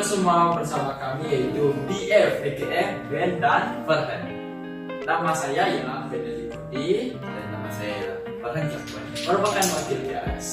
semua, bersama kami yaitu BF, aka Ben dan Farhan. Nama saya ialah Ben Dodi dan nama saya ialah Farhan Jakwan, merupakan wakil PAS.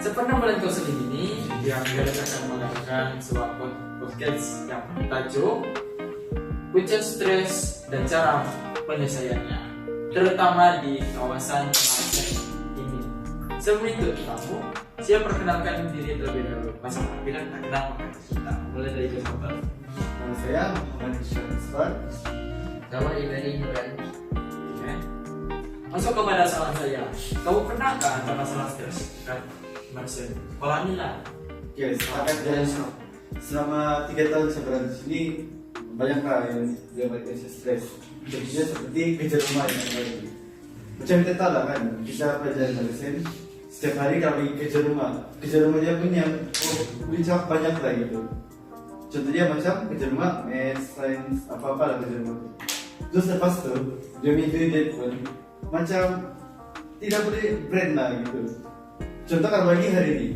Seperti bulan kosong ini, yang kita akan mengadakan sebuah podcast yang bertajuk Puncak Stres dan Cara Penyelesaiannya, terutama di kawasan Aceh ini. Sebelum itu, kamu siap perkenalkan diri terlebih dahulu. Masa bilang tak kenal maka kita mulai dari Jakarta. Nama saya Muhammad Syahrisfar. Nama Ibrahim Nuran. Oke. Masuk kepada soalan saya. Kamu pernahkah ada masalah stres? Kan, Marcel. Polanya lah. Oke, selama 3 tahun saya berada di sini, banyaklah yang menyebabkan saya stres. Contohnya seperti kerja rumah yang lagi. Macam kita tahu lah kan, kita pelajar dosen. Setiap hari kalau pergi kerja rumahnya pun yang bincang banyak lah gitu. Contohnya macam kerja rumah, math, science, apa-apa lah kerja rumah. Terus lepas tu, dia minggu dia pun macam tidak boleh brand lah gitu. Contoh kalau lagi hari ini,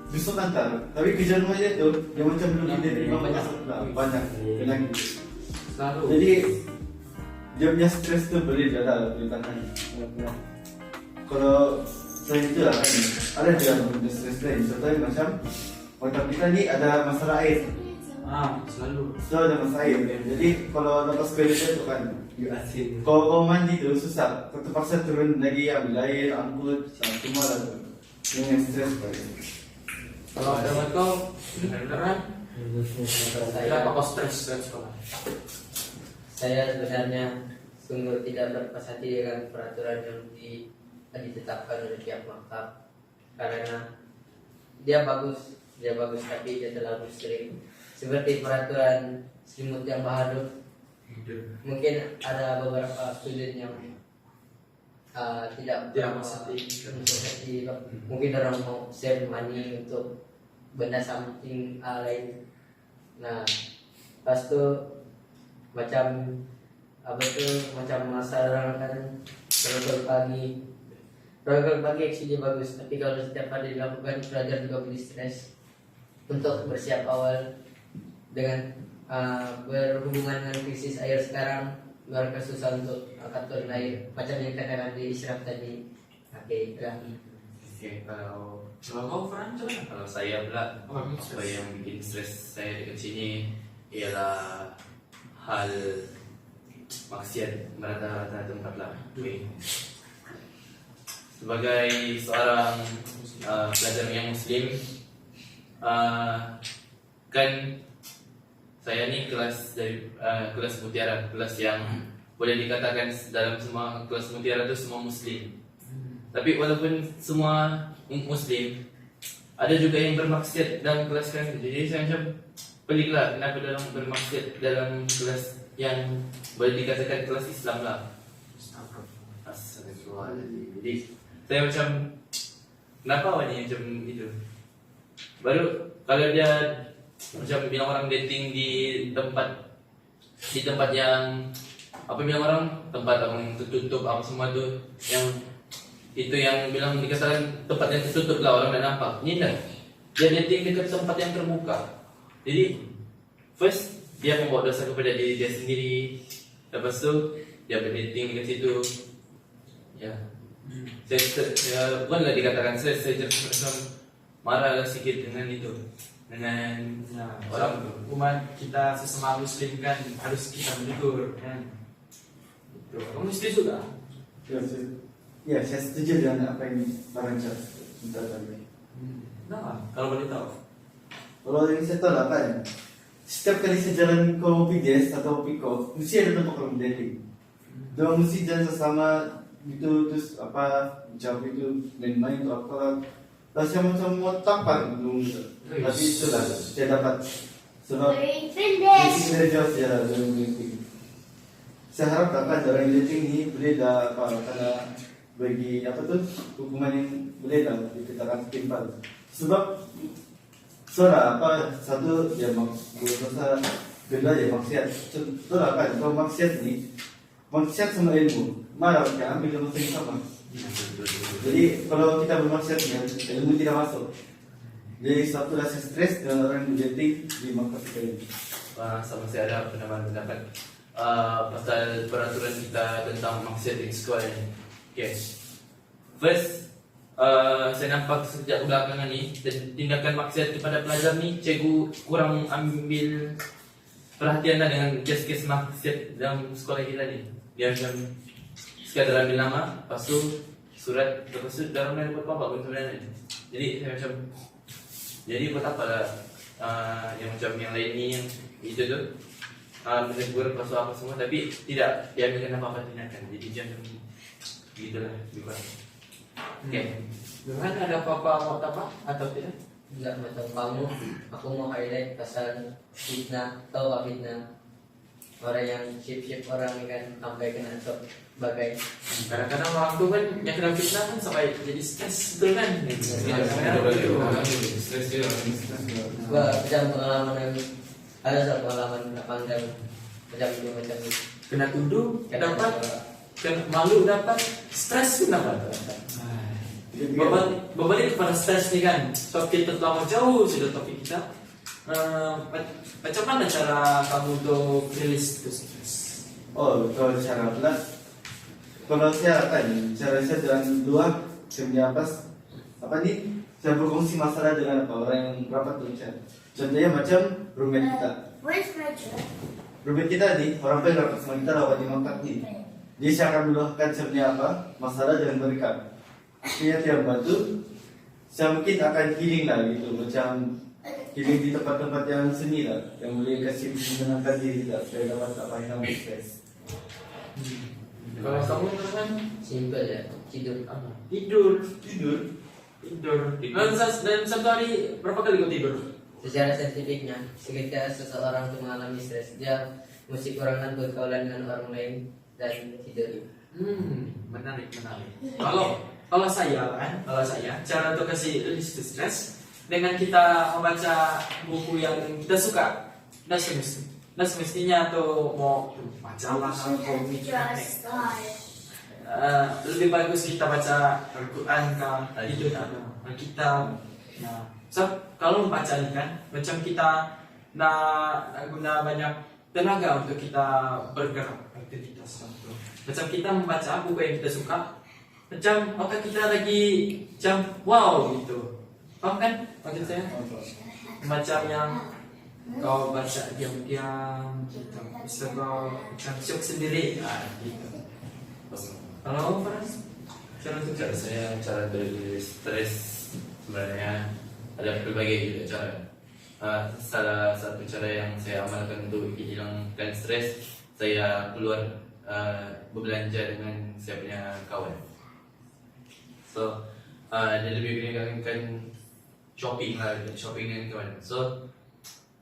besok nanti, tapi kerja rumahnya tu dia macam belum dia terima banyak gitu. Selalu. Jadi dia punya stres tu boleh jalan, boleh tahan. Kalau selain itu lah kan, ada juga punya stres lain. Contohnya macam otak kita ni ada masalah air. Selalu. Selalu ada masalah air. Jadi kalau lepas kerja tu kan, kalau mandi tu susah. Kau terpaksa turun lagi ambil air, angkut, semua lah tu. Yang stres banget. Kalau ada kau, beneran? Saya, Kenapa kau stres dan sekolah? saya sebenarnya sungguh tidak berpuas hati dengan peraturan yang ditetapkan oleh pihak maktab, karena dia bagus tapi dia terlalu sering. Seperti peraturan selimut yang baru, mungkin ada beberapa student yang tidak menghati. mungkin orang mau save money untuk benda something lain. Nah, pas tu macam masa orang kan Rogol pagi actually bagus, tapi kalau setiap hari dilakukan, pelajar juga boleh stres. Untuk bersiap awal dengan berhubungan dengan krisis air sekarang, mereka susah untuk angkat turun air, macam yang katakan di Isyraf tadi. Oke, Kalau kau Fran, coba. Kalau saya pula, apa yang bikin stres saya dekat sini ialah hal maksiat merata-rata tempat lah. Okay. Sebagai seorang pelajar yang Muslim, kan saya ni kelas mutiara, kelas yang boleh dikatakan dalam semua kelas mutiara itu semua Muslim. Tapi walaupun semua Muslim, ada juga yang bermaksiat dalam kelas kami. Jadi saya macam pelik lah kenapa dalam bermaksiat dalam kelas yang boleh dikatakan kelas Islam lah. Astagfirullahaladzim. Jadi saya macam kenapa awalnya macam itu. Baru kalau dia macam bilang orang dating di tempat yang apa bilang orang tempat yang tertutup apa semua tu yang itu yang bilang dikatakan tempat yang tertutup lah orang tak nampak. Ini dah dia dating dekat tempat yang terbuka. Jadi first dia membawa dosa kepada diri dia sendiri. Lepas tu dia berdating dekat situ. Ya. Saya bukanlah dikatakan saya macam marah sikit dengan itu. Dengan orang tu. Umat kita sesama Muslim kan harus kita menegur kan. Itu. Kamu setuju juga? Ya, saya setuju dengan apa yang Farhan minta tadi. Nah, kalau boleh tahu. Kalau yang saya tahu lah kan, setiap kali saya jalan ke PGS atau Piko, mesti ada tempat orang dating. Dia mesti jalan sesama gitu, terus apa jawab itu main-main atau apa. Rasanya macam mau tampar gitu. Tapi itulah saya dapat sebab mesti dari jauh saya dalam dating. Saya harap kan orang dating ini boleh dah apa karena bagi apa tu hukuman yang boleh dah dikatakan timpal. Sebab soalnya apa satu dia dosa kedua dia maksiat. Contoh lah kan kalau maksiat ni maksiat sama ilmu marah kita ambil dosa yang sama. Jadi kalau kita bermaksiat dengan ilmu tidak masuk. Jadi suatu rasa stres dengan orang yang dating di maktab kita ini. Sama saya ada pendapat pasal peraturan kita tentang maksiat di sekolah ini. Okay. First, saya nampak sejak belakangan ni tindakan maksiat kepada pelajar ni, cikgu kurang ambil perhatian dengan kes-kes maksiat dalam sekolah kita ni. Dia macam sekadar ambil nama, lepas tu surat, lepas tu dalam lain buat apa pun sebenarnya. Jadi saya macam, jadi buat apa lah yang macam yang lain ni, yang itu tu menegur lepas tu apa semua, tapi tidak diambilkan apa-apa tindakan. Jadi jangan begitulah lebih kurang. Okay. Dengan ada apa-apa mau apa atau tidak? Enggak macam kamu, aku mau highlight pasal fitnah, tahu apa fitnah? Orang yang ship orang kan sampai kena sebagai Kadang-kadang orang tu kan yang kena fitnah kan sampai jadi stres, betul kan? Stres juga. macam pengalaman yang ada satu pengalaman panjang macam itu. Kena tuduh, Kena- dapat, kena malu dapat, stres pun dapat. Berbalik kepada stres ni kan, so kita terlalu jauh sudah topik kita. Macam mana cara kamu untuk rilis itu stres? Oh, kalau cara pula, kalau saya kan, cara saya dengan dua, saya punya apa nih? Saya berkongsi masalah dengan orang yang rapat dengan. Contohnya macam roommate kita. Where's my shirt? Roommate kita nih, orang yang rapat sama kita rawat di maktab nih. Jadi saya akan meluahkan saya punya masalah dengan mereka. Tiap bantu, saya mungkin akan healing lah gitu, macam healing di tempat-tempat yang seni lah, yang boleh kasih menenangkan diri lah, supaya dapat tak payah stres. Kalau kamu kan Simple ya, tidur. tidur. Dalam satu hari berapa kali kau tidur? Secara saintifiknya, ketika seseorang itu mengalami stres, dia mesti kurangkan berkaulan dengan orang lain dan tidur. Menarik. Kalau saya cara untuk kasih release to stress dengan kita membaca buku yang kita suka. Dan semestinya tuh mau majalah atau komik Just lebih bagus kita baca Al-Quran kah, itu Alkitab. Nah, so kalau membaca ini kan macam kita nak guna banyak tenaga untuk kita bergerak aktivitas. Macam kita membaca buku yang kita suka, macam otak kita lagi macam wow gitu. Paham kan maksud saya? Macam yang kau baca diam-diam gitu. Bisa kau macam syok sendiri gitu. Kalau Faras, cara untuk Cara saya, cara rilis stres sebenarnya ada berbagai juga cara. Salah satu cara yang saya amalkan untuk hilangkan stres, saya keluar berbelanja dengan saya punya kawan. So dia lebih meninggalkan shopping dengan kawan. So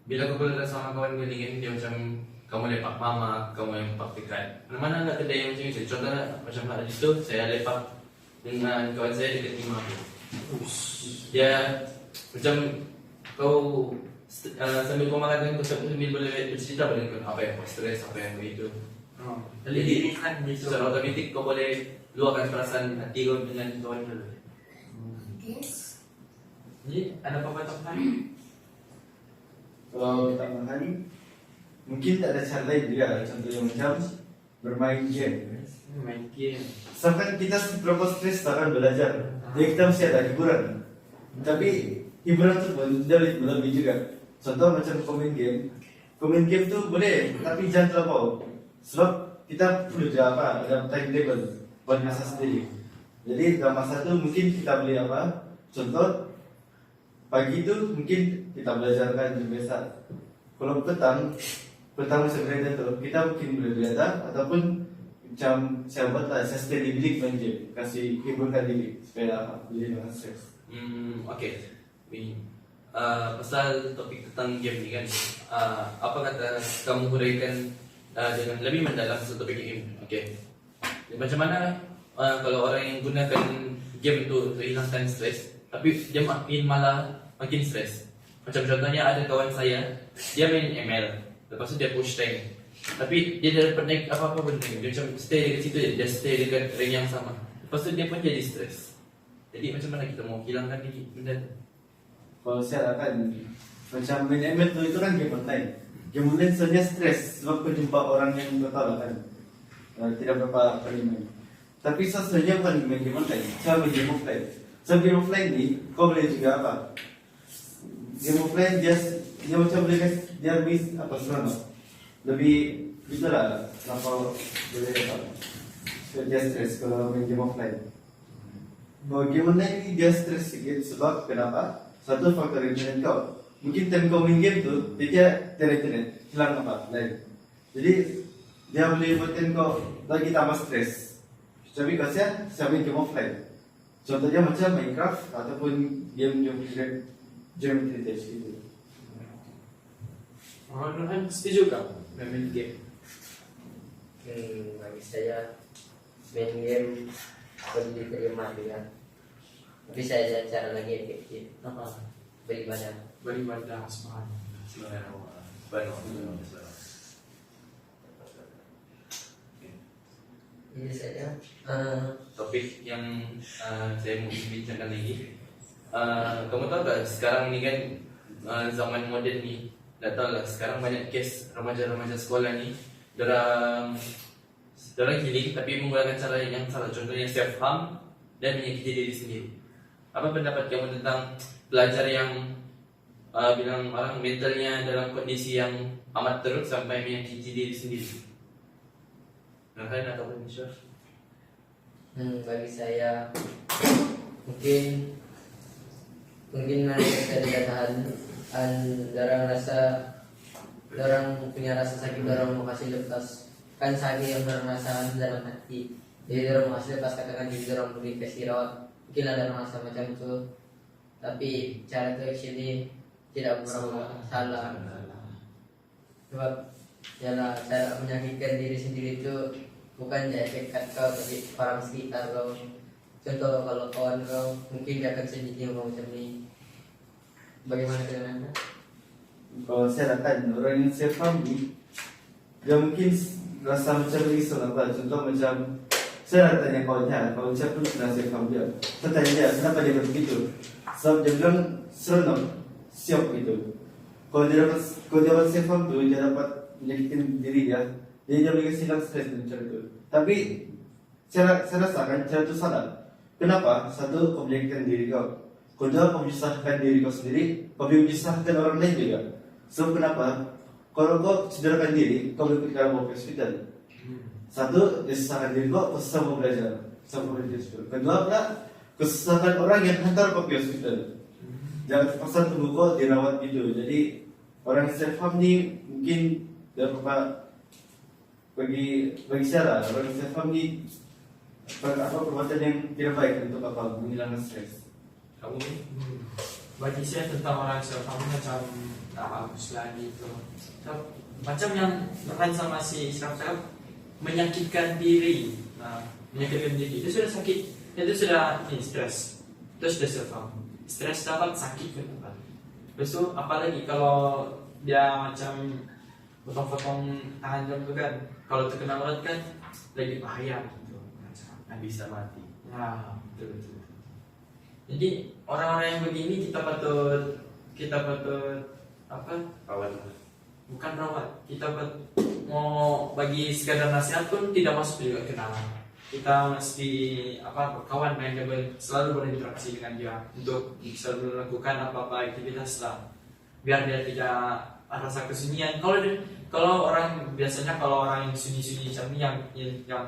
bila aku keluar sama kawan gue ni, dia macam kamu lepak mama, kamu lepak dekat mana-mana ada kedai yang macam itu. Contohnya macam hari itu saya lepak dengan kawan saya dekat rumah aku. Dia macam kau sambil kau makan, kau sambil boleh bercerita pada kau apa yang kau stres, apa yang kau itu. Jadi secara otomatik kau boleh luahkan perasaan hati kau dengan kawan kau. this. Jadi ada apa-apa tambahan? Kalau tambahan, mungkin ada cara lain juga, contohnya macam bermain game. Main game. Sampai kita berapa stres akan belajar, jadi kita mesti ada hiburan. Tapi hiburan itu pun lebih juga. Contoh macam komen game tu boleh, tapi jangan terlalu. Sebab kita perlu ada timetable buat masa sendiri. Jadi dalam masa tu mungkin kita boleh contoh pagi tu mungkin kita belajarkan biasa. Kalau petang sebenarnya tu kita mungkin boleh belajar ataupun macam saya buat lah, saya stay di bilik main game, kasih hiburkan diri supaya boleh dengan stres. Okay. Pasal topik tentang game ni kan, apa kata kamu huraikan dengan lebih mendalam tentang topik game? Okay. Macam mana kalau orang yang gunakan game itu untuk hilangkan stres, tapi dia makin stres. Macam contohnya ada kawan saya, dia main ML, lepas tu dia push rank, tapi dia dah dapat naik apa-apa pun rank. Dia macam stay dekat situ je, dia stay dekat rank yang sama. Lepas tu dia pun jadi stres. Jadi macam mana kita mau hilangkan benda tu? kalau saya akan macam main ML tuh itu kan game online. Game online sebenarnya stres sebab kau jumpa orang yang kau tahu lah kan. Tidak berapa kali main. Tapi saya sebenarnya bukan main game online, saya main game offline. So game offline ni kau boleh juga apa? Game offline dia macam boleh dia bis apa sebenarnya lebih itulah kenapa boleh apa? So, dia stres kalau main game offline. Kalau game online ni dia stres sikit sebab kenapa? Satu faktor internet kau. Mungkin time kau main game tu dia tiada internet, hilang apa? Lain. Jadi dia boleh buatkan kau lagi tambah stres. Tapi kalau saya main game offline. Contohnya macam Minecraft ataupun game-game gitu. Oh, Nurhan setuju kan main game? Bagi saya main game perlu diterima juga. Tapi saya ada cara lagi efektif Apa? beribadah. Beribadah subhanallah. Jadi saya Topik yang saya mau bincangkan lagi. Kamu tahu gak sekarang ini kan zaman modern nih, gak tahu lah sekarang banyak case remaja-remaja sekolah nih, dorang healing tapi menggunakan cara yang salah, contohnya self harm dan menyakiti diri sendiri. Apa pendapat kamu tentang pelajar yang bilang orang mentalnya dalam kondisi yang amat teruk sampai menyakiti diri sendiri? Nurhan atau Indonesia? bagi saya mungkin mereka tidak tahan, orang punya rasa sakit, orang mau kasih lepas kan sakit yang orang rasakan dalam hati, jadi orang mau kasih lepas, katakan jadi orang pergi ke rawat, mungkin ada rasa macam itu, tapi cara itu actually tidak berapa salah, sebab cara menyakitkan diri sendiri itu bukan efek kat kau tapi orang sekitar kau. Contoh kalau kawan kau mungkin dia akan sendiri ngomong macam ni. Bagaimana dengan anda? Kalau saya akan orang yang saya faham ni, dia mungkin rasa macam risau apa. Contoh macam saya tanya kawannya, kawan saya pun pernah saya faham dia. Saya tanya dia kenapa dia begitu. Sebab dia bilang seronok, siap gitu. Kalau dia dapat saya faham tu, dia dapat menyakitkan diri dia. Dia boleh kasi hilang stres dengan cara itu. Tapi saya rasakan cara itu salah. Kenapa? Satu, kau menyakitkan diri kau. Kedua, kau menyusahkan diri kau sendiri. Kau boleh menyusahkan orang lain juga. So kenapa? Kalau kau cederakan diri, kau boleh pergi ke hospital. Satu, dia susahkan diri kau susah mau belajar. Susah mau belajar hospital. Kedua pula, kau susahkan orang yang hantar kau pergi hospital. Jangan terpaksa tunggu kau dirawat gitu. Jadi orang yang self-harm ni mungkin dia bagi saya lah, orang yang self-harm ni perbuatan yang tidak baik untuk menghilangkan stres. Kamu ni? Bagi saya tentang orang self-harm macam tak bagus lah gitu. Macam yang Nurhan sama si Ishraf cakap, menyakitkan diri. Menyakitkan diri itu sudah sakit, itu sudah stres, itu sudah self-harm. Stres dapat, sakit pun dapat. Lepas tu apalagi kalau dia macam potong-potong tangan jam tu kan, kalau terkena berat kan lagi bahaya gitu. Bisa mati. Nah, betul. Jadi orang-orang yang begini kita patut apa? Rawat. Bukan rawat. Kita mau bagi sekadar nasihat pun tidak masuk juga kenalan. Kita mesti berkawan main double, selalu berinteraksi dengan dia untuk selalu melakukan apa-apa aktivitas lah, biar dia tidak rasa kesunyian. Kalau orang biasanya kalau orang yang sunyi-sunyi macam ni, yang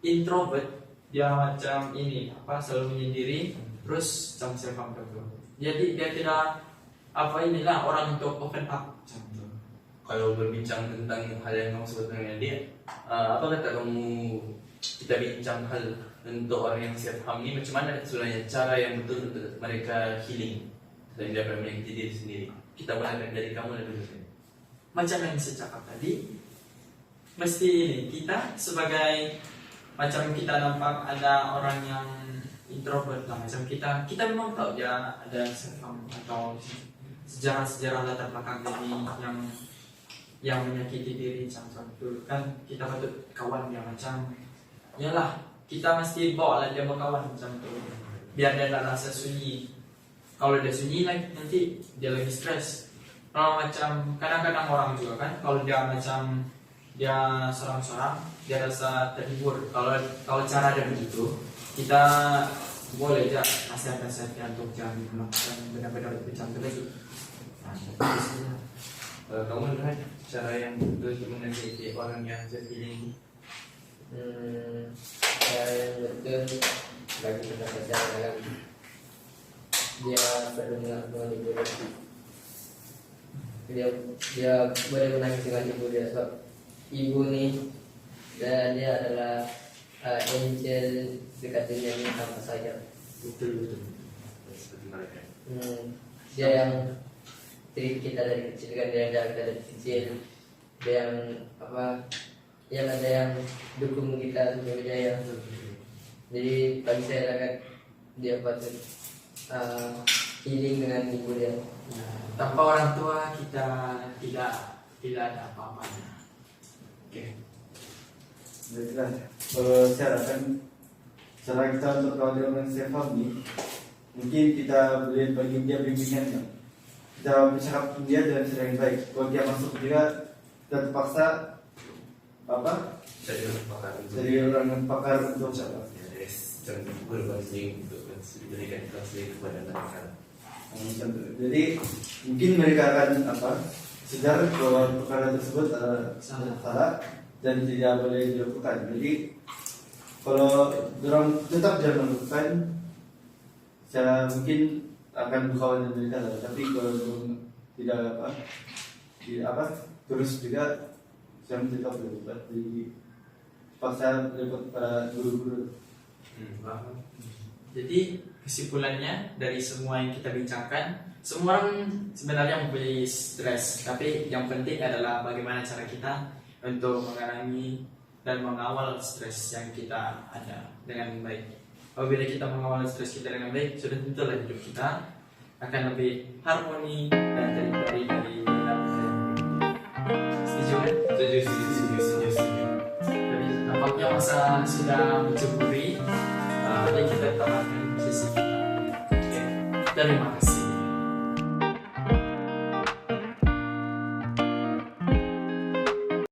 introvert, dia macam ini selalu menyendiri, terus macam self-harm gitu. Jadi dia tidak orang untuk open up macam tu. Kalau berbincang tentang hal yang kamu sebutkan dengan dia, apa kata kamu kita bincang hal untuk orang yang self-harm ni, macam mana sebenarnya cara yang betul untuk mereka healing dan dapat menyakiti diri sendiri? Kita mulai dari kamu dulu. Macam yang saya cakap tadi, mesti kita sebagai macam kita nampak ada orang yang introvert lah, macam kita memang tahu dia ada self-harm atau sejarah latar belakang diri yang menyakiti diri macam itu kan, kita patut kawan dia macam yalah, kita mesti bawa lah dia berkawan macam itu biar dia tak rasa sunyi. Kalau dia sunyi lagi nanti dia lagi stres. Kalau macam kadang-kadang orang juga kan, kalau dia macam dia sorang-sorang, dia rasa terhibur. Kalau cara dia begitu, kita boleh aja nasihat-nasihatnya untuk jangan melakukan benar-benar lebih cantik lagi. Nah, itu saja. Kamu lihat cara yang betul untuk menasihati orang yang terpilih. Cara yang betul bagi pendapat saya adalah dia perlu mengakukan ibu dia boleh menangis dengan ibu dia sebab ibu nih dia adalah angel dekat dunia ini tanpa saja. Betul. Seperti mereka. Dia yang treat kita dari kecil kan, dia yang jaga kita dari kecil, dia yang yang ada yang dukung kita sampai berjaya. Jadi bagi saya kan dia patut healing dengan ibu dia. Tanpa orang tua kita tidak ada apa-apanya. Oke. Baiklah, kalau saya harapkan cara kita untuk kawal dengan Stefan ini, mungkin kita boleh bagi dia bimbingannya. Kita bercakap dengan dia dengan cara yang baik. Kalau dia masuk juga, kita terpaksa jadi orang yang pakar untuk Jangan berkonseling untuk berikan konseling kepada mereka. jadi mungkin mereka akan sadar bahwa perkara tersebut salah dan tidak boleh dilakukan. Jadi kalau orang tetap jangan melakukan, saya mungkin akan berkawan dengan mereka lah. Tapi kalau tidak terus juga saya tetap berbuat. Jadi paksa repot pada guru-guru. Jadi kesimpulannya dari semua yang kita bincangkan, semua orang sebenarnya mempunyai stres, tapi yang penting adalah bagaimana cara kita untuk mengurangi dan mengawal stres yang kita ada dengan baik. Apabila kita mengawal stres kita dengan baik, sudah tentulah hidup kita akan lebih harmoni dan terhindari dari dalam. Setuju kan? Setuju. Jadi nampaknya masa sudah mencuri. Jadi kita tamatkan sesi kita. Oke. Terima kasih.